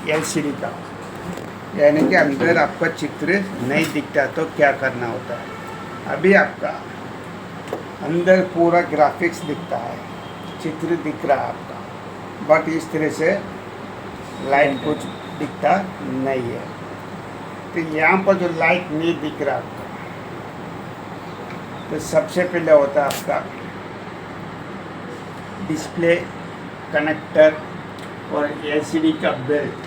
LCD का, यानी कि अंदर आपका चित्र नहीं दिखता तो क्या करना होता है। अभी आपका अंदर पूरा ग्राफिक्स दिखता है, चित्र दिख रहा है आपका, बट इस तरह से लाइट कुछ दिखता नहीं है। तो यहाँ पर जो लाइट नहीं दिख रहा आपका, तो सबसे पहले होता है आपका डिस्प्ले कनेक्टर और एलसीडी का बेल्ट,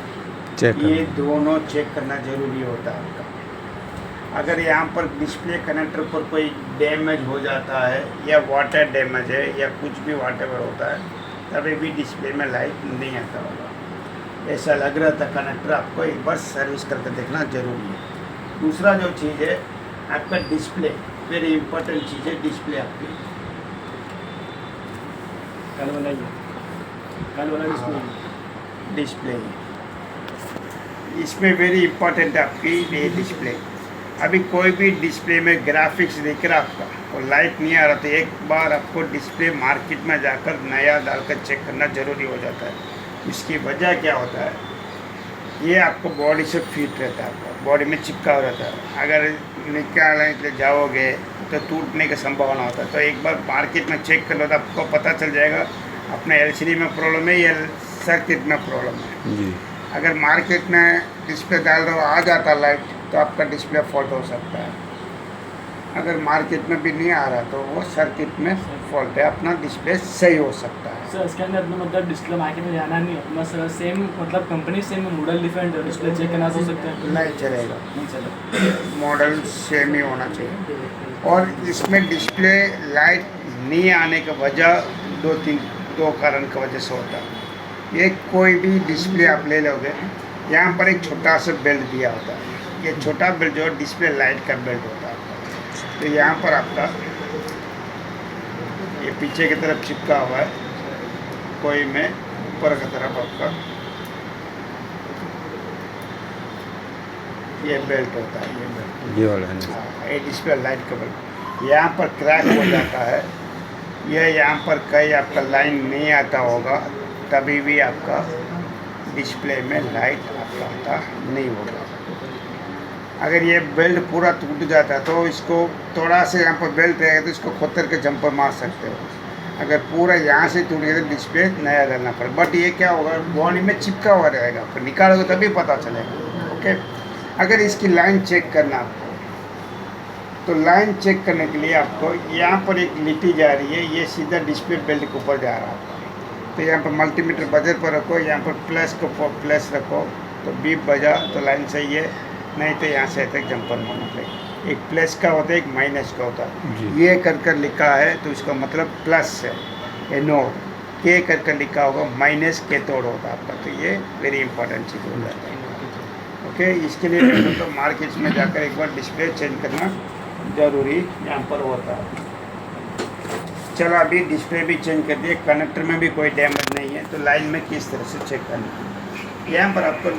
ये दोनों चेक करना ज़रूरी होता है आपका। अगर यहाँ पर डिस्प्ले कनेक्टर पर कोई डैमेज हो जाता है या वाटर डैमेज है या कुछ भी वाटेवर होता है, तभी भी डिस्प्ले में लाइट नहीं आता होगा। ऐसा लग रहा था कनेक्टर, आपको एक बार सर्विस करके देखना ज़रूरी है। दूसरा जो चीज़ है आपका डिस्प्ले, वेरी इंपॉर्टेंट चीज़ है डिस्प्ले आपकी। कल वाला डिस्प्ले इसमें वेरी इंपॉर्टेंट आपकी ये डिस्प्ले। अभी कोई भी डिस्प्ले में ग्राफिक्स दिख रहा आपका और लाइट नहीं आ रहा, तो एक बार आपको डिस्प्ले मार्केट में जाकर नया डालकर चेक करना ज़रूरी हो जाता है। इसकी वजह क्या होता है, ये आपको बॉडी से फिट रहता है, आपका बॉडी में चिपका रहता है। अगर निकालने के लिए जाओगे तो टूटने की संभावना होता है। तो एक बार मार्केट में चेक कर लो तो आपको पता चल जाएगा अपने एलसीडी में प्रॉब्लम है या सर्किट में प्रॉब्लम है जी। अगर मार्केट में डिस्प्ले डाल रहे हो आ जाता लाइट, तो आपका डिस्प्ले फॉल्ट हो सकता है। अगर मार्केट में भी नहीं आ रहा तो वो सर्किट में फॉल्ट है, अपना डिस्प्ले सही हो सकता है। सर इसके अंदर अपना मतलब डिस्प्ले मार्केट में जाना नहीं, अपना सर सेम मतलब company same model different display check करना हो सकते हैं? नहीं चलेगा, नहीं चलेगा, मॉडल सेम ही होना चाहिए। और इसमें डिस्प्ले लाइट नहीं आने की वजह दो कारण की वजह से होता है। एक कोई भी डिस्प्ले आप ले लोगे, यहाँ पर एक छोटा सा बेल्ट दिया होता है, ये छोटा बेल्ट जो डिस्प्ले लाइट का बेल्ट होता है आपका। तो यहाँ पर आपका ये पीछे की तरफ चिपका हुआ है, कोई में ऊपर की तरफ आपका ये बेल्ट होता है, ये बेल्ट ये वाला है। हाँ, ये डिस्प्ले लाइट का बेल्ट। यहाँ पर क्रैक हो जाता है, ये यहाँ पर कहीं आपका लाइन नहीं आता होगा, तभी भी आपका डिस्प्ले में लाइट आपका आता नहीं होगा। अगर ये बेल्ट पूरा टूट जाता है तो इसको थोड़ा सा यहाँ पर बेल्ट रहेगा तो इसको खोद करके जंपर मार सकते हो। अगर पूरा यहाँ से टूट गया तो डिस्प्ले नया डालना पड़ेगा। बट ये क्या होगा, बॉडी में चिपका हुआ रहेगा, फिर निकालोगे तभी पता चलेगा। ओके, अगर इसकी लाइन चेक करना आपको, तो लाइन चेक करने के लिए आपको यहाँ पर एक लिटी जा रही है, ये सीधा डिस्प्ले बेल्ट के ऊपर जा रहा है। तो यहाँ पर मल्टीमीटर बजर पर रखो, यहाँ पर प्लस को प्लस रखो तो बीप बजा तो लाइन सही है, नहीं तो यहाँ से तक जंपर मारना पड़ेगा। एक प्लस का होता है, एक माइनस का होता है। ये कर लिखा है तो इसका मतलब प्लस है, एनोड। के कर लिखा होगा माइनस कैथोड होता है आपका। तो ये वेरी इंपॉर्टेंट चीज़ हो जाता है। ओके, इसके लिए तो मार्केट में जाकर एक बार डिस्प्ले चेंज करना ज़रूरी यहाँ पर होता है। चलो अभी डिस्प्ले भी चेंज कर दिए, कनेक्टर में भी कोई डैमेज नहीं है, तो लाइन में किस तरह से चेक करना। यहाँ पर आपको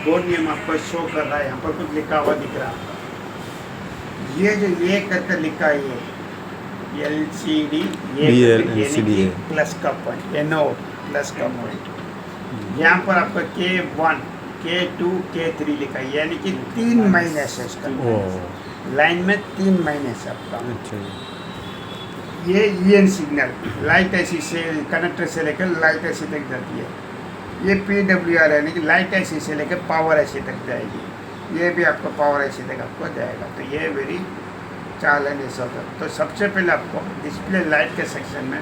दो नियम आपको शो कर रहा है, यहाँ पर कुछ लिखा हुआ दिख रहा है। ये जो ये करके लिखा है ये एलसीडी, ये प्लस का पॉइंट, एनोड प्लस का पॉइंट। यहाँ पर आपका K1, K2, K3 लिखा है, यानी कि 3 महीने से इसका लाइन में 3 महीने से आपका। अच्छा, ये EN सिग्नल लाइट ऐसी से कनेक्टर से लेकर लाइट ऐसी तक जाती है। ये PWR यानी कि लाइट ऐसी से लेकर पावर ऐसी तक जाएगी। ये भी आपको पावर ऐसी तक आपको जाएगा। तो ये वेरी चाल है ऐसा होता है। तो सबसे पहले आपको डिस्प्ले लाइट के सेक्शन में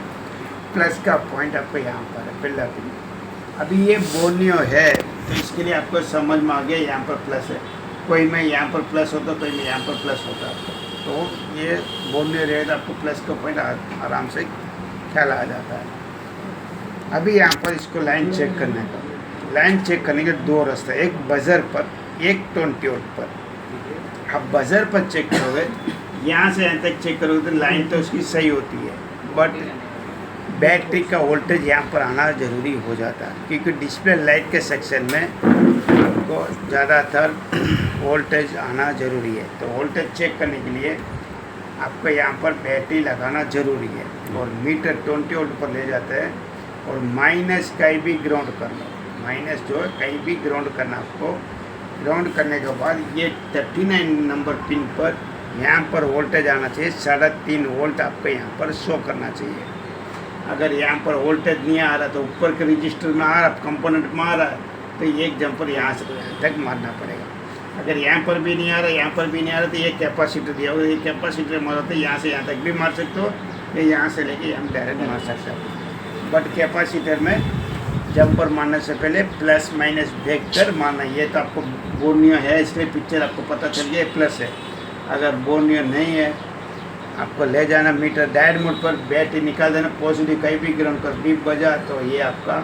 प्लस का पॉइंट आपको यहाँ पर है पहला। अभी ये बोर्नियो है तो इसके लिए आपको समझ में आ गया, यहाँ पर प्लस है, कोई में यहाँ पर प्लस होता, कोई में यहाँ पर प्लस होता आपको। तो ये बोलने रहे तो आपको प्लस का पॉइंट आराम से ख्याल आ जाता है। अभी यहाँ पर इसको लाइन चेक करने का, लाइन चेक करने के दो रास्ते, एक बजर पर, एक टोनट्यूड पर। अब बजर पर चेक करोगे, यहाँ से यहाँ तक चेक करोगे तो लाइन तो उसकी सही होती है, बट बैटरी का वोल्टेज यहाँ पर आना ज़रूरी हो जाता है, क्योंकि डिस्प्ले लाइट के सेक्शन में आपको ज़्यादातर वोल्टेज आना ज़रूरी है। तो वोल्टेज चेक करने के लिए आपको यहाँ पर बैटरी लगाना ज़रूरी है। और मीटर 20 वोल्ट पर ले जाते हैं और माइनस का भी ग्राउंड कर लो। माइनस जो है कहीं भी ग्राउंड करना आपको। ग्राउंड करने के बाद ये 39 नंबर पिन पर यहाँ पर वोल्टेज आना चाहिए, 3.5 वोल्ट आपको यहाँ पर शो करना चाहिए। अगर यहाँ पर वोल्टेज नहीं आ रहा तो ऊपर के रजिस्टर में आ रहा, कंपोनेंट में आ रहा है, तो एक जंपर यहाँ से यहाँ तक मारना पड़ेगा। अगर यहाँ पर भी नहीं आ रहा, यहाँ पर भी नहीं आ रहा, तो ये कैपेसिटर दिया होगा, ये कैपेसिटर मारा तो यहाँ से यहाँ तक भी मार सकते हो, ये यहाँ से लेके हम डायरेक्ट मार सकते हो। बट कैपेसिटर में जंपर मारने से पहले प्लस माइनस देख कर मारना। ये तो आपको बोर्नियो है इसलिए पिक्चर आपको पता चल गया प्लस है। अगर बोर्नियो नहीं है आपको ले जाना मीटर डायड मोड पर, बैटरी निकाल देना, पॉजिटिव कहीं भी ग्राउंड कर बीप बजा तो ये आपका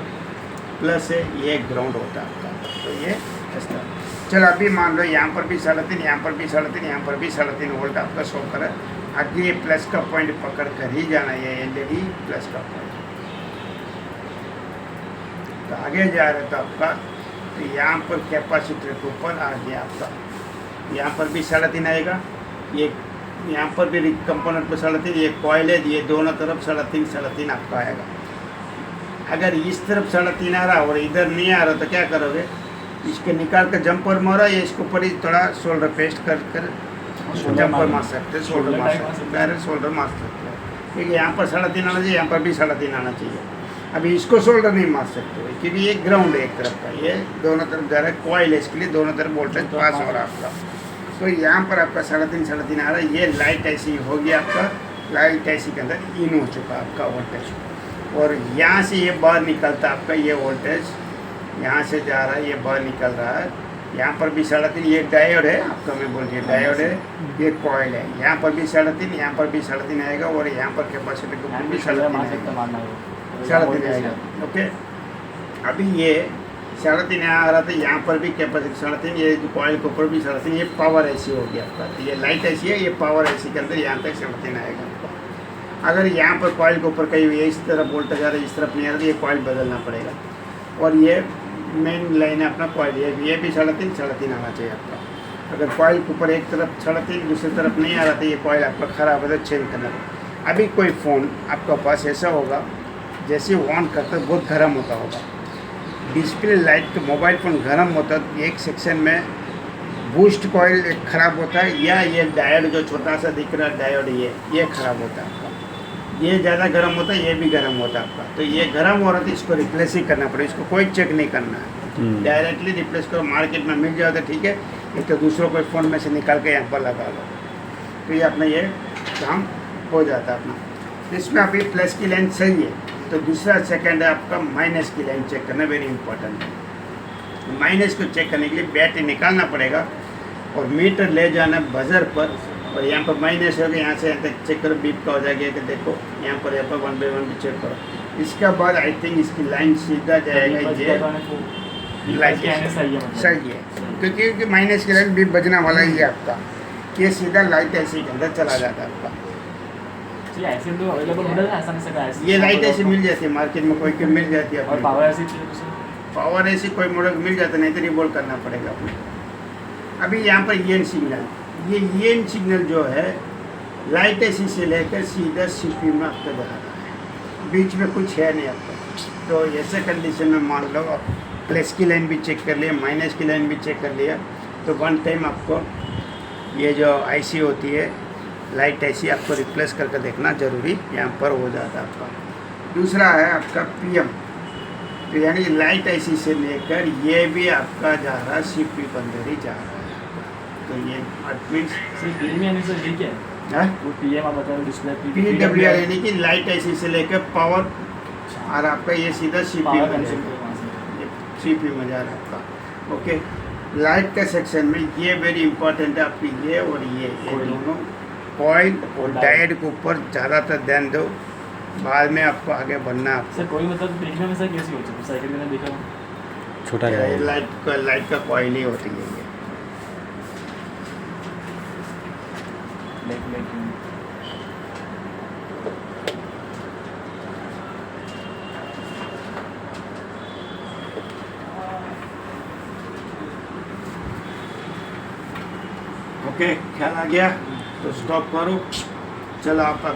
प्लस है, ये ग्राउंड होता है आपका। तो ये इस तरह। चलो अभी मान लो यहाँ पर भी 3.5, यहाँ पर भी 3.5, यहाँ पर भी 3.5 वोल्ट आपका शो करे। आगे ये प्लस का पॉइंट पकड़ कर ही जाना, ये एलईडी प्लस का पॉइंट। तो आगे जा रहे तो आपका तो यहाँ पर कैपेसिटर के ऊपर आ गया आपका, यहाँ पर भी 3.5 आएगा, ये यहाँ पर भी कंपोनेंट पर 3.5, ये कॉइल है, ये दोनों तरफ 3.5 आपका आएगा। अगर इस तरफ 3.5 आ रहा और इधर नहीं आ रहा तो क्या करोगे, इसके निकाल कर जंपर मारा, या इसके ऊपर ही थोड़ा शोल्डर पेस्ट कर जंपर मार सकते हैं, शोल्डर मार सकते हैं, डायरेक्ट शोल्डर मार सकते हैं। क्योंकि यहाँ पर 3.5 आना चाहिए, यहाँ पर भी 3.5 आना चाहिए। अभी इसको शोल्डर नहीं मार सकते क्योंकि ये ग्राउंड है एक तरफ का, ये दोनों तरफ जा रहा है, कॉइल है, इसके लिए दोनों तरफ वोल्टेज पास हो रहा है आपका। तो यहाँ पर आपका 3.5 आ रहा है। ये लाइट ऐसी हो गया आपका, लाइट ऐसी के अंदर इन हो चुका आपका वोल्टेज, और यहाँ से ये बाहर निकलता है आपका, ये वोल्टेज यहाँ से जा रहा है, ये बाहर निकल रहा है। यहाँ पर भी 3.5, ये डायोड है आपका, मैं बोल रही डायोड है, ये कॉइल है। यहाँ पर भी 3.5, यहाँ पर भी 3.5 आएगा, और यहाँ पर कैपेसिटर के ऊपर भी 3.5 आएगा। ओके, अभी ये 3.5 आ रहा था, यहाँ पर भी कैपेसिटर 3.5, ये कॉइल के ऊपर भी 3.5, ये पावर ऐसी हो गया आपका। तो ये लाइट ऐसी है, ये पावर ऐसी के अंदर यहाँ तक 3.5 आएगा आपका। अगर यहाँ पर कॉइल के ऊपर कहीं ये इस तरफ वोल्टेज आ रहा है, इस तरफ नहीं आ रहा, ये कॉइल बदलना पड़ेगा। और ये मेन लाइन है अपना कॉइल, ये भी 3.5 आना चाहिए आपका। अगर कॉइल के ऊपर एक तरफ 3.5 दूसरी तरफ नहीं आ रहा था, ये कॉइल आपका ख़राब है तो चेंज करना पड़ेगा। अभी कोई फ़ोन आपका पास ऐसा होगा जैसे ऑन करता है बहुत गर्म होता होगा, डिस्प्ले लाइट के मोबाइल फ़ोन गर्म होता है, एक सेक्शन में बूस्ट कॉइल एक ख़राब होता है, या ये डायोड जो छोटा सा दिख रहा है डायोड, ये ख़राब होता है आपका। ये ज़्यादा गर्म होता है, ये भी गर्म होता है आपका। तो ये गर्म हो रहा था, इसको रिप्लेस ही करना पड़ेगा, इसको कोई चेक नहीं करना है, डायरेक्टली रिप्लेस करो। मार्केट में मिल जाए तो ठीक है, ये तो दूसरों कोई फ़ोन में से निकाल के यहाँ पर लगा लो, तो ये अपना ये काम हो जाता है अपना। इसमें अभी प्लस की लाइन सही है, तो दूसरा सेकंड है आपका माइनस की लाइन चेक करना, वेरी इंपॉर्टेंट है। माइनस को चेक करने के लिए बैटरी निकालना पड़ेगा और मीटर ले जाना बजर पर, और यहाँ पर माइनस हो गया, यहाँ से यहाँ तक चेक करो, बीप का हो जाएगा कि देखो यहाँ पर 1 by 1 भी चेक करो। इसके बाद आई थिंक इसकी लाइन सीधा जाएगा, ये लाइट सही है क्योंकि माइनस की लाइन बीप बजना वाला ही है आपका, ये सीधा लाइट ऐसे के अंदर चला जाता है आपका। ऐसे तो अवेलेबल मॉडल है, ऐसा नहीं सकता है, ये लाइट ऐसी मिल जाती है मार्केट में, कोई मिल जाती है। और पावर ऐसी पावर ऐसी कोई मॉडल मिल जाता है, नहीं तो रिवोल्ट करना पड़ेगा अपने। अभी यहाँ पर ये सिग्नल, ये सिग्नल जो है लाइट ऐसी से लेकर सीधा सीपीयू में आपका जा रहा है, बीच में कुछ है नहीं आपका। तो ऐसे कंडीशन में मान लो आप प्लस की लाइन भी चेक कर लिया, माइनस की लाइन भी चेक कर लिया, तो वन टाइम आपको ये जो आईसी होती है लाइट ऐसी आपको रिप्लेस करके देखना ज़रूरी यहाँ पर हो जाता है आपका। दूसरा है आपका पीएम, तो यानी लाइट ऐसी से लेकर ये भी आपका जा रहा है सीपीयू के अंदर ही जा रहा है। तो ये मीन्स ठीक है, वो पीएम आप बता रहे डिस्प्ले PWR यानी कि लाइट ऐसी से लेकर पावर, और आपका ये सीधा सीपीयू में जा रहा है आपका। ओके, लाइट का सेक्शन में ये वेरी इंपॉर्टेंट है आपकी, ये और ये दोनों कॉइल और डायोड के ऊपर ज़्यादातर ध्यान दो, बाद में आपको आगे बढ़ना है। सर कोई मतलब देखने में सर कैसी होती है, साइकिल मैंने देखा छोटा लाइट का कॉइल ही होती है ये। ओके, ख्याल आ गया तो स्टॉप करो। चलो आपका